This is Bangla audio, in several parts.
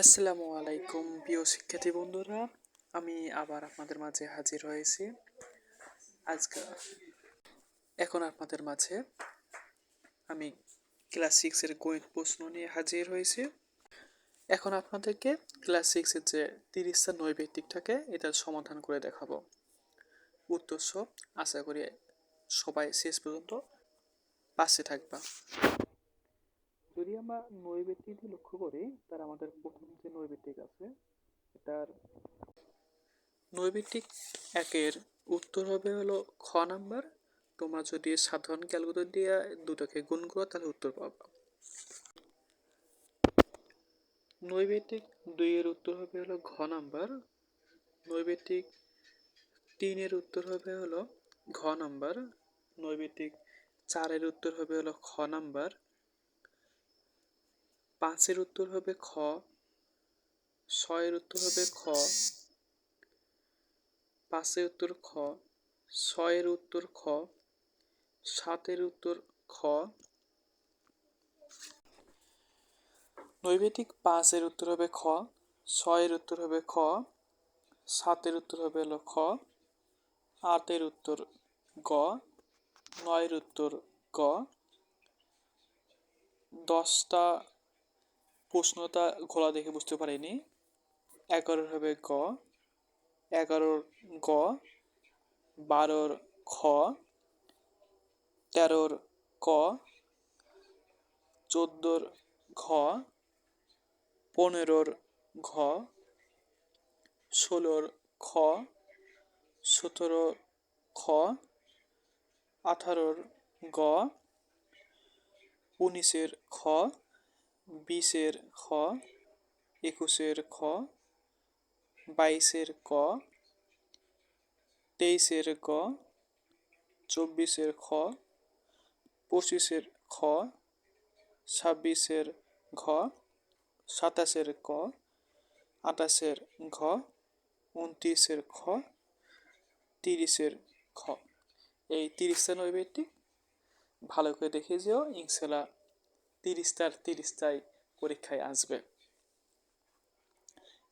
আসসালামু আলাইকুম প্রিয় শিক্ষার্থী বন্ধুরা, আমি আবার আপনাদের মাঝে হাজির হয়েছি। আজকে এখন আপনাদের মাঝে আমি ক্লাস 6-এর গণিত প্রশ্ন নিয়ে হাজির হয়েছি। এখন আপনাদেরকে ক্লাস 6-এর যে 30টা নৈবেত্তিক থাকে এটার সমাধান করে দেখাবো। উত্তর সহ আশা করি সবাই শেষ পর্যন্ত পাশে থাকবা। যদি আমরা নৈবেত্তিক লক্ষ্য করি, তার আমাদের প্রথম যে নৈবেত্তিক আছে এটার নৈবেত্তিক একের উত্তর হবে হলো খ নাম্বার। তোমরা যদি সাধারণ ক্যালকুলেটর দিয়ে দুটোকে গুণ করো তাহলে উত্তর পাবা। নৈবেত্তিক 2-এর উত্তর হবে হলো ঘ নাম্বার। নৈবেত্তিক 3-এর উত্তর হবে হলো ঘ নাম্বার। নৈবেত্তিক 4-এর উত্তর হবে হলো খ নাম্বার। 5-এর উত্তর হবে খ। 6-এর উত্তর হবে খ। 5-এর উত্তর খ। 6-এর উত্তর খ। 7-এর উত্তর খ। নৈবেত্তিক 5-এর উত্তর হবে খ। 6-এর উত্তর হবে খ। 7-এর উত্তর হবে হলো খ। 8-এর উত্তর গ। 9-এর উত্তর গ। 10টা প্রশ্নটা ঘোলা দেখে বুঝতে পারিনি। 11-এর হবে গ। 11-র গ। 12-র খ। 13-র ক। 14-র ঘ। 15-র ঘ। 16-র খ। 17-র খ। 18-র গ। 19-এর খ। 20-এর খ। 21-এর খ। 22-এর ক। 23-এর গ। 24-এর খ। 25-এর খ। 26-এর ঘ। 27-এর ক। 28-এর ঘ। 29-এর খ। 30-এর খ। এই 30টা নৈবেত্তিক ভালো করে দেখে যেও, ইনশাল্লাহ 30টার 30টাই পরীক্ষায় আসবে।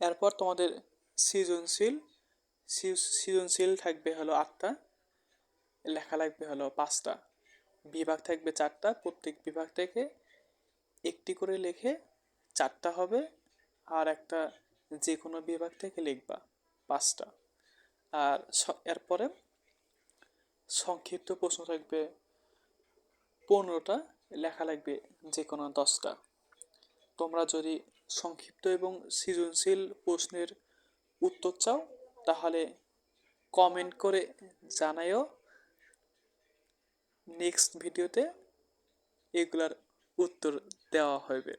এরপর তোমাদের সৃজনশীল সৃজনশীল থাকবে হলো 8টা, লেখা লাগবে হলো 5টা। বিভাগ থাকবে 4টা, প্রত্যেক বিভাগ থেকে একটি করে লিখে 4টা হবে, আর একটা যে কোনো বিভাগ থেকে লিখবা 5টা। আর এরপরে সংক্ষিপ্ত প্রশ্ন থাকবে 15টা, লেখা লাগবে যে কোনো 10টা। তোমরা যদি সংক্ষিপ্ত এবং সৃজনশীল প্রশ্নের উত্তর চাও তাহলে কমেন্ট করে জানাইও। নেক্সট ভিডিওতে এগুলার উত্তর দেওয়া হবে।